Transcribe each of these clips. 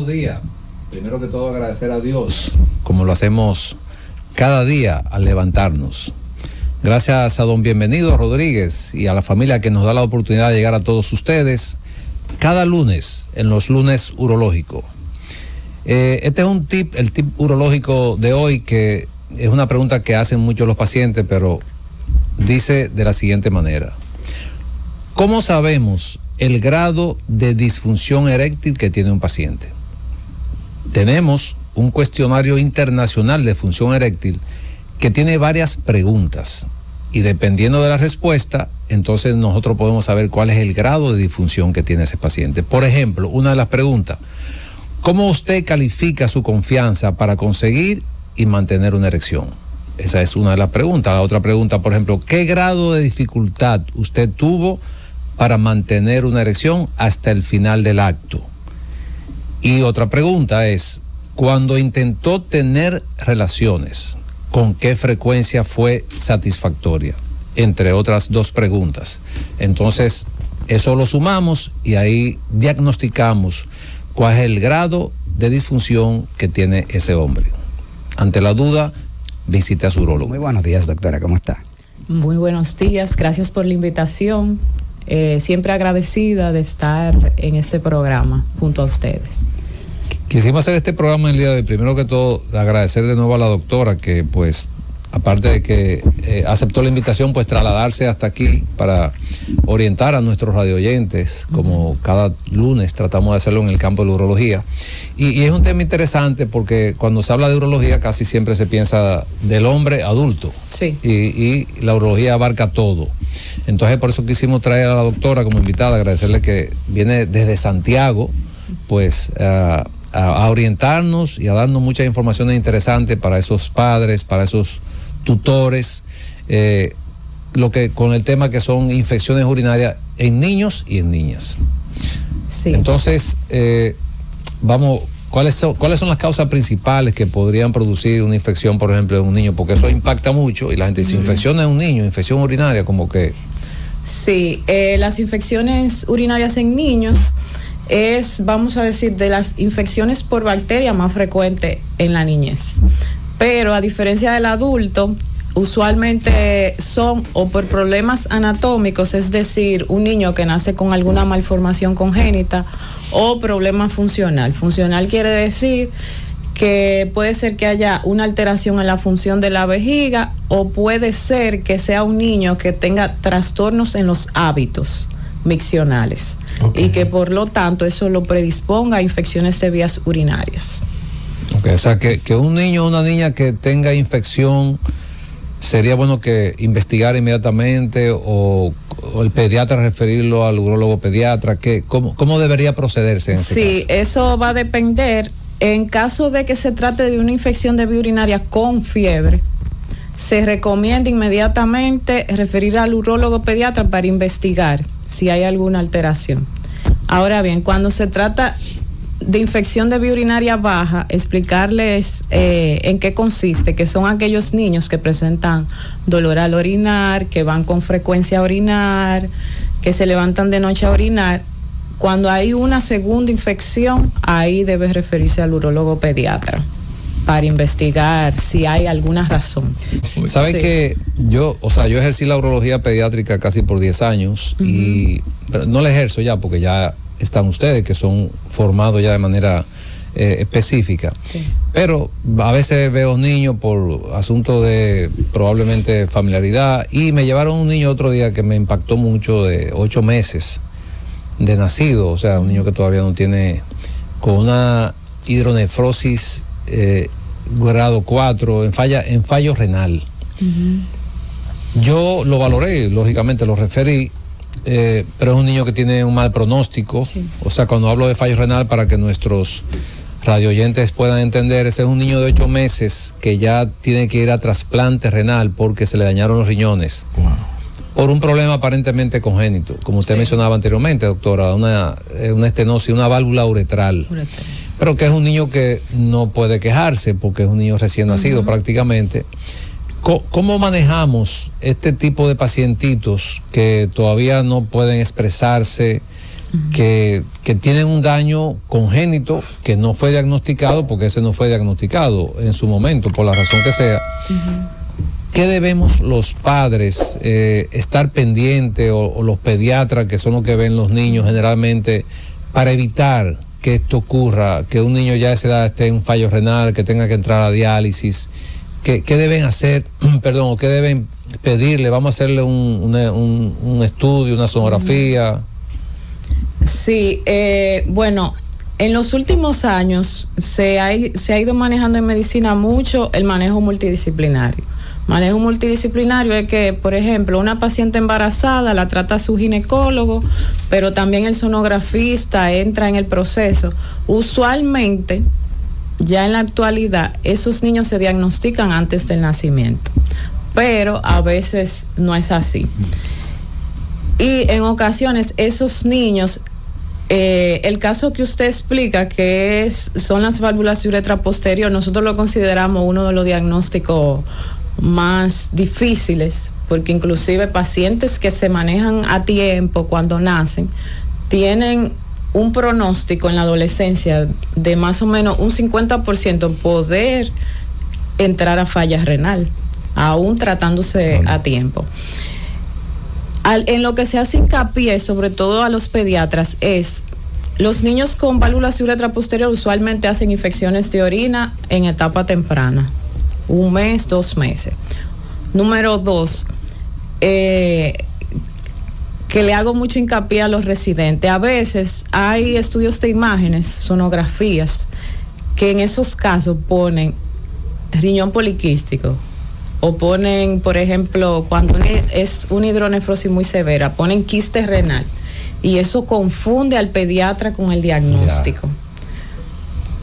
buenos días. Primero que todo agradecer a Dios, como lo hacemos cada día al levantarnos. Gracias a don Bienvenido Rodríguez y a la familia que nos da la oportunidad de llegar a todos ustedes cada lunes, en los lunes urológicos. Este es el tip urológico de hoy, que es una pregunta que hacen muchos los pacientes, pero dice de la siguiente manera: ¿cómo sabemos el grado de disfunción eréctil que tiene un paciente? Tenemos un cuestionario internacional de función eréctil que tiene varias preguntas, y dependiendo de la respuesta, entonces nosotros podemos saber cuál es el grado de disfunción que tiene ese paciente. Por ejemplo, una de las preguntas: ¿cómo usted califica su confianza para conseguir y mantener una erección? Esa es una de las preguntas. La otra pregunta, por ejemplo: ¿qué grado de dificultad usted tuvo para mantener una erección hasta el final del acto? Y otra pregunta es: cuando intentó tener relaciones, ¿con qué frecuencia fue satisfactoria? Entre otras dos preguntas. Entonces, eso lo sumamos y ahí diagnosticamos cuál es el grado de disfunción que tiene ese hombre. Ante la duda, visite a su urólogo. Muy buenos días, doctora, ¿cómo está? Muy buenos días, gracias por la invitación. Siempre agradecida de estar en este programa junto a ustedes. Quisimos hacer este programa el día de hoy, primero que todo, agradecer de nuevo a la doctora que, pues, aparte de que aceptó la invitación, pues trasladarse hasta aquí para orientar a nuestros radioyentes, como cada lunes tratamos de hacerlo en el campo de la urología. Y es un tema interesante porque cuando se habla de urología casi siempre se piensa del hombre adulto. Sí. Y la urología abarca todo. Entonces por eso quisimos traer a la doctora como invitada, agradecerle que viene desde Santiago, pues a orientarnos y a darnos muchas informaciones interesantes para esos padres, para esos tutores, lo que con el tema que son infecciones urinarias en niños y en niñas. Sí. Entonces, vamos, ¿cuáles son las causas principales que podrían producir una infección, por ejemplo, en un niño? Porque eso impacta mucho y la gente dice, infección en un niño, infección urinaria, como que... Sí, las infecciones urinarias en niños es, vamos a decir, de las infecciones por bacteria más frecuentes en la niñez. Pero a diferencia del adulto, usualmente son o por problemas anatómicos, es decir, un niño que nace con alguna malformación congénita, o problema funcional. Funcional quiere decir que puede ser que haya una alteración en la función de la vejiga, o puede ser que sea un niño que tenga trastornos en los hábitos miccionales, okay, y que por lo tanto eso lo predisponga a infecciones de vías urinarias. Okay, o sea que un niño o una niña que tenga infección, sería bueno que investigara inmediatamente o el pediatra referirlo al urólogo pediatra. ¿Cómo debería procederse en ese caso? Sí, eso va a depender. En caso de que se trate de una infección de vía urinaria con fiebre, se recomienda inmediatamente referir al urólogo pediatra para investigar si hay alguna alteración. Ahora bien, cuando se trata de infección de vía urinaria baja, explicarles en qué consiste, que son aquellos niños que presentan dolor al orinar, que van con frecuencia a orinar, que se levantan de noche a orinar. Cuando hay una segunda infección, ahí debe referirse al urólogo pediatra para investigar si hay alguna razón. ¿Sabes que yo ejercí la urología pediátrica casi por 10 años, pero no la ejerzo ya porque ya están ustedes que son formados ya de manera específica. Sí. Pero a veces veo niños por asunto de probablemente familiaridad, y me llevaron un niño otro día que me impactó mucho, de 8 meses de nacido, o sea, un niño que todavía no tiene, con una hidronefrosis grado 4 en fallo renal. Yo lo valoré, lógicamente lo referí, pero es un niño que tiene un mal pronóstico. Sí. O sea, cuando hablo de fallo renal, para que nuestros radioyentes puedan entender, ese es un niño de 8 meses que ya tiene que ir a trasplante renal porque se le dañaron los riñones. Wow. Por un problema aparentemente congénito, como usted mencionaba anteriormente, doctora, una estenosis, una válvula uretral. Pero que es un niño que no puede quejarse porque es un niño recién nacido prácticamente. ¿Cómo manejamos este tipo de pacientitos que todavía no pueden expresarse, que tienen un daño congénito que no fue diagnosticado, porque ese no fue diagnosticado en su momento, por la razón que sea. ¿Qué debemos los padres estar pendientes o los pediatras, que son los que ven los niños generalmente, para evitar que esto ocurra, que un niño ya a esa edad esté en un fallo renal, que tenga que entrar a diálisis? ¿Qué deben hacer, o qué deben pedirle? ¿Vamos a hacerle un estudio, una sonografía? Sí, bueno, en los últimos años se ha ido manejando en medicina mucho el manejo multidisciplinario. Manejo multidisciplinario es que, por ejemplo, una paciente embarazada la trata su ginecólogo, pero también el sonografista entra en el proceso. Usualmente, ya en la actualidad, esos niños se diagnostican antes del nacimiento, pero a veces no es así. Y en ocasiones esos niños, el caso que usted explica, que son las válvulas de uretra posterior, nosotros lo consideramos uno de los diagnósticos más difíciles, porque inclusive pacientes que se manejan a tiempo cuando nacen tienen un pronóstico en la adolescencia de más o menos un 50% poder entrar a falla renal, aún tratándose a tiempo. En lo que se hace hincapié, sobre todo a los pediatras, es los niños con válvulas de uretra posterior usualmente hacen infecciones de orina en etapa temprana, 1 mes, 2 meses. Número 2, que le hago mucho hincapié a los residentes. A veces hay estudios de imágenes, sonografías, que en esos casos ponen riñón poliquístico, o ponen, por ejemplo, cuando es una hidronefrosis muy severa, ponen quiste renal, y eso confunde al pediatra con el diagnóstico.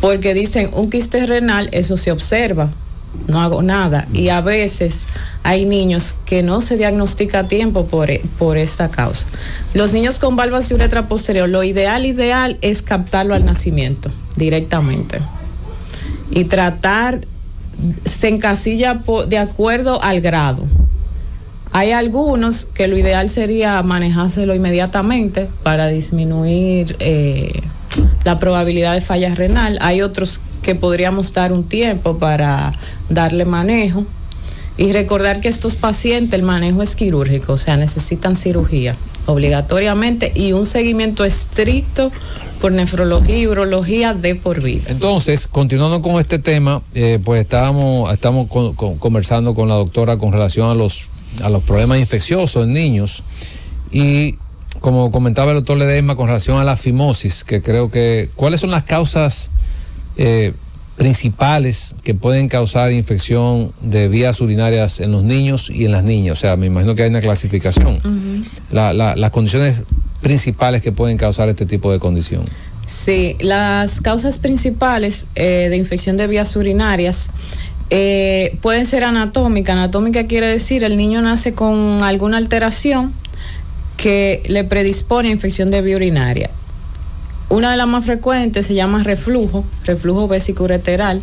Porque dicen, un quiste renal, eso se observa, no hago nada. Y a veces hay niños que no se diagnostica a tiempo por esta causa. Los niños con válvulas de uretra posterior, lo ideal es captarlo al nacimiento directamente y tratar, se encasilla de acuerdo al grado. Hay algunos que lo ideal sería manejárselo inmediatamente para disminuir la probabilidad de falla renal. Hay otros que podríamos dar un tiempo para darle manejo, y recordar que estos pacientes, el manejo es quirúrgico, o sea, necesitan cirugía obligatoriamente y un seguimiento estricto por nefrología y urología de por vida. Entonces, continuando con este tema, pues estamos conversando con la doctora con relación a los problemas infecciosos en niños, y como comentaba el doctor Ledesma con relación a la fimosis, que creo que, ¿cuáles son las causas principales que pueden causar infección de vías urinarias en los niños y en las niñas? O sea, me imagino que hay una clasificación. Las condiciones principales que pueden causar este tipo de condición. Sí, las causas principales de infección de vías urinarias pueden ser anatómicas. Anatómica quiere decir el niño nace con alguna alteración que le predispone a infección de vía urinaria. Una de las más frecuentes se llama reflujo vesicoureteral,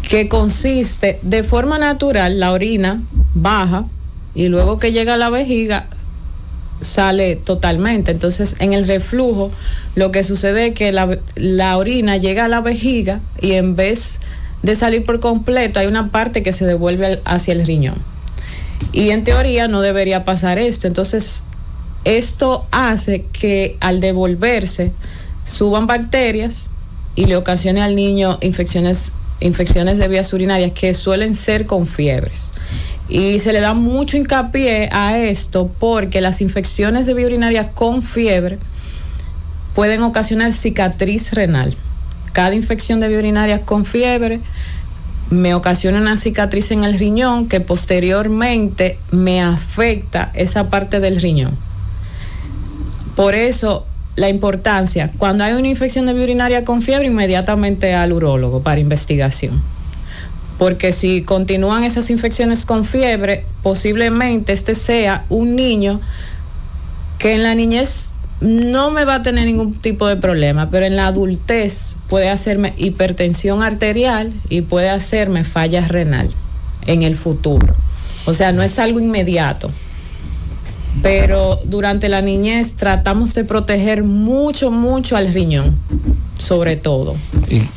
que consiste, de forma natural, la orina baja y luego que llega a la vejiga sale totalmente. Entonces, en el reflujo lo que sucede es que la orina llega a la vejiga y en vez de salir por completo hay una parte que se devuelve hacia el riñón. Y en teoría no debería pasar esto. Entonces, esto hace que al devolverse suban bacterias y le ocasione al niño infecciones de vías urinarias que suelen ser con fiebres. Y se le da mucho hincapié a esto porque las infecciones de vía urinaria con fiebre pueden ocasionar cicatriz renal. Cada infección de vía urinaria con fiebre me ocasiona una cicatriz en el riñón que posteriormente me afecta esa parte del riñón. Por eso la importancia, cuando hay una infección de vía urinaria con fiebre, inmediatamente al urólogo para investigación. Porque si continúan esas infecciones con fiebre, posiblemente este sea un niño que en la niñez no me va a tener ningún tipo de problema, pero en la adultez puede hacerme hipertensión arterial y puede hacerme falla renal en el futuro. O sea, no es algo inmediato. pero durante la niñez tratamos de proteger mucho al riñón, sobre todo.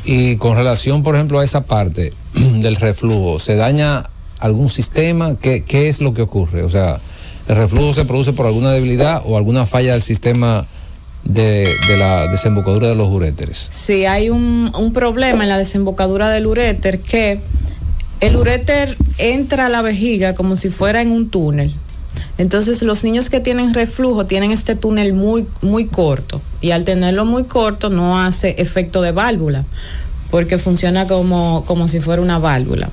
Y con relación, por ejemplo, a esa parte del reflujo, ¿se daña algún sistema? ¿Qué es lo que ocurre? O sea, ¿el reflujo se produce por alguna debilidad o alguna falla del sistema de la desembocadura de los uréteres? Sí, hay un problema en la desembocadura del uréter, que el uréter entra a la vejiga como si fuera en un túnel. Entonces los niños que tienen reflujo tienen este túnel muy corto, y al tenerlo muy corto no hace efecto de válvula, porque funciona como si fuera una válvula.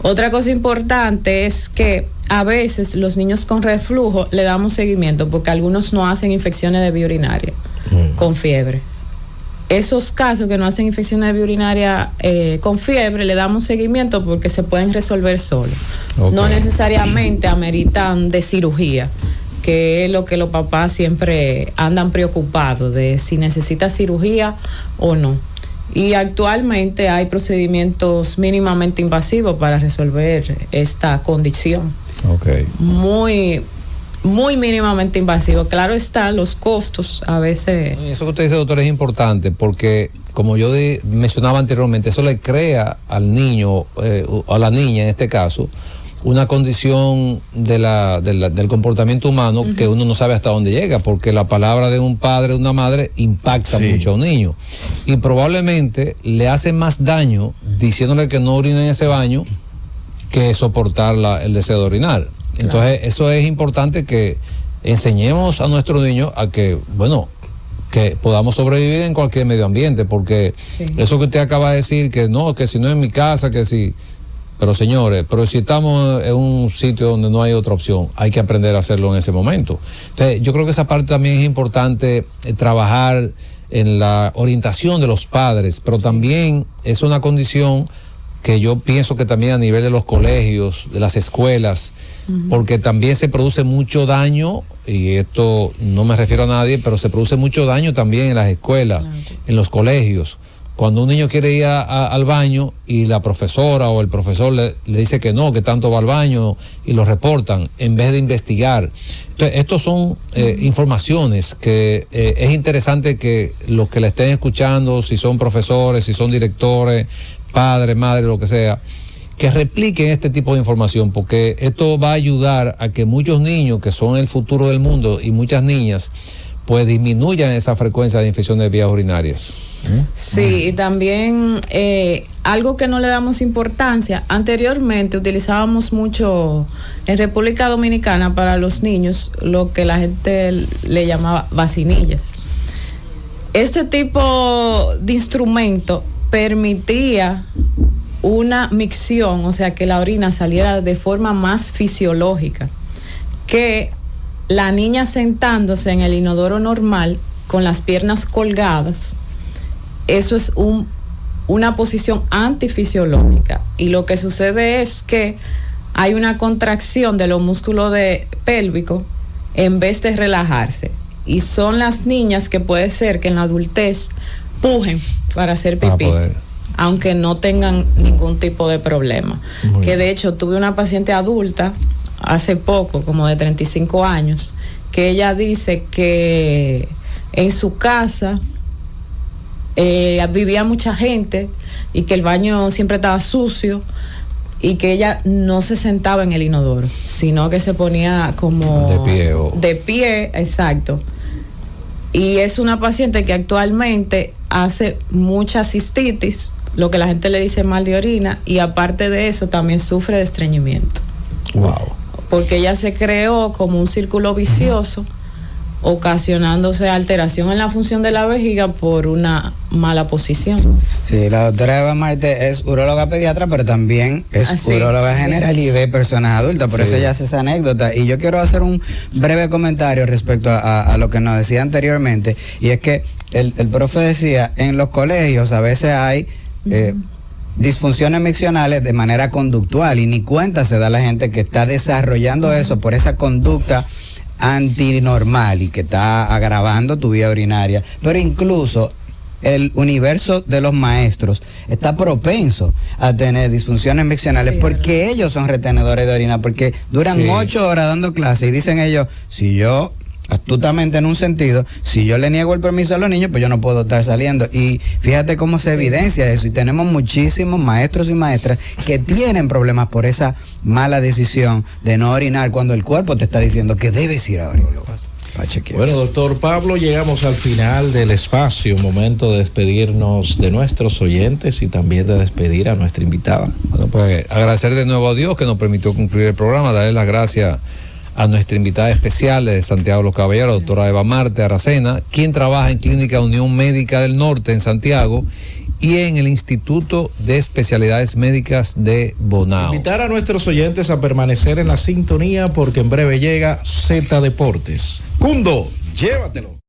Otra cosa importante es que a veces los niños con reflujo le damos seguimiento, porque algunos no hacen infecciones de vía urinaria con fiebre. Esos casos que no hacen infecciones de vía urinaria con fiebre, le damos seguimiento porque se pueden resolver solos. Okay. No necesariamente ameritan de cirugía, que es lo que los papás siempre andan preocupados de si necesita cirugía o no. Y actualmente hay procedimientos mínimamente invasivos para resolver esta condición. Okay. Muy mínimamente invasivo. Claro está, los costos a veces. Eso que usted dice, doctor, es importante porque, como yo mencionaba anteriormente, eso le crea al niño, a la niña en este caso, una condición del comportamiento humano que uno no sabe hasta dónde llega, porque la palabra de un padre o una madre impacta mucho a un niño. Y probablemente le hace más daño diciéndole que no orine en ese baño que soportar el deseo de orinar. Entonces, eso es importante, que enseñemos a nuestros niños a que, que podamos sobrevivir en cualquier medio ambiente, porque eso que usted acaba de decir, que no, que si no es en mi casa, que si... Pero señores, si estamos en un sitio donde no hay otra opción, hay que aprender a hacerlo en ese momento. Entonces, yo creo que esa parte también es importante, trabajar en la orientación de los padres, pero también es una condición que yo pienso que también a nivel de los colegios, de las escuelas, porque también se produce mucho daño, y esto no me refiero a nadie, pero se produce mucho daño también en las escuelas, en los colegios. Cuando un niño quiere ir al baño y la profesora o el profesor le dice que no, que tanto va al baño, y lo reportan en vez de investigar. Entonces, estos son informaciones que es interesante que los que la estén escuchando, si son profesores, si son directores, padres, madres, lo que sea, que repliquen este tipo de información, porque esto va a ayudar a que muchos niños, que son el futuro del mundo, y muchas niñas, pues disminuyan esa frecuencia de infecciones de vías urinarias. Sí, y también algo que no le damos importancia, anteriormente utilizábamos mucho en República Dominicana para los niños lo que la gente le llamaba vacinillas. Este tipo de instrumento permitía una micción, o sea, que la orina saliera de forma más fisiológica, que la niña sentándose en el inodoro normal con las piernas colgadas. Eso es una posición antifisiológica, y lo que sucede es que hay una contracción de los músculos pélvicos en vez de relajarse, y son las niñas que puede ser que en la adultez pujen para hacer pipí, aunque no tengan ningún tipo de problema. Que de hecho tuve una paciente adulta hace poco, como de 35 años, que ella dice que en su casa vivía mucha gente y que el baño siempre estaba sucio, y que ella no se sentaba en el inodoro, sino que se ponía como de pie, exacto. Y es una paciente que actualmente hace mucha cistitis, lo que la gente le dice mal de orina, y aparte de eso también sufre de estreñimiento. Wow. Porque ella se creó como un círculo vicioso, ocasionándose alteración en la función de la vejiga por una mala posición. Sí, la doctora Eva Marte es uróloga pediatra, pero también es uróloga general y ve personas adultas, por eso ella hace esa anécdota. Y yo quiero hacer un breve comentario respecto a lo que nos decía anteriormente, y es que el profe decía, en los colegios a veces hay disfunciones miccionales de manera conductual, y ni cuenta se da la gente que está desarrollando eso por esa conducta antinormal y que está agravando tu vía urinaria. Pero incluso el universo de los maestros está propenso a tener disfunciones miccionales, porque ellos son retenedores de orina, porque duran 8 horas dando clase y dicen ellos, si yo astutamente en un sentido, si yo le niego el permiso a los niños, pues yo no puedo estar saliendo. Y fíjate cómo se evidencia eso, y tenemos muchísimos maestros y maestras que tienen problemas por esa mala decisión de no orinar cuando el cuerpo te está diciendo que debes ir a orinar. Bueno, doctor Pablo, llegamos al final del espacio, momento de despedirnos de nuestros oyentes y también de despedir a nuestra invitada. Bueno, pues agradecer de nuevo a Dios que nos permitió concluir el programa, darle las gracias a nuestra invitada especial de Santiago de los Caballeros, doctora Eva Marte Aracena, quien trabaja en Clínica Unión Médica del Norte en Santiago y en el Instituto de Especialidades Médicas de Bonao. Invitar a nuestros oyentes a permanecer en la sintonía porque en breve llega Z Deportes. Cundo, llévatelo.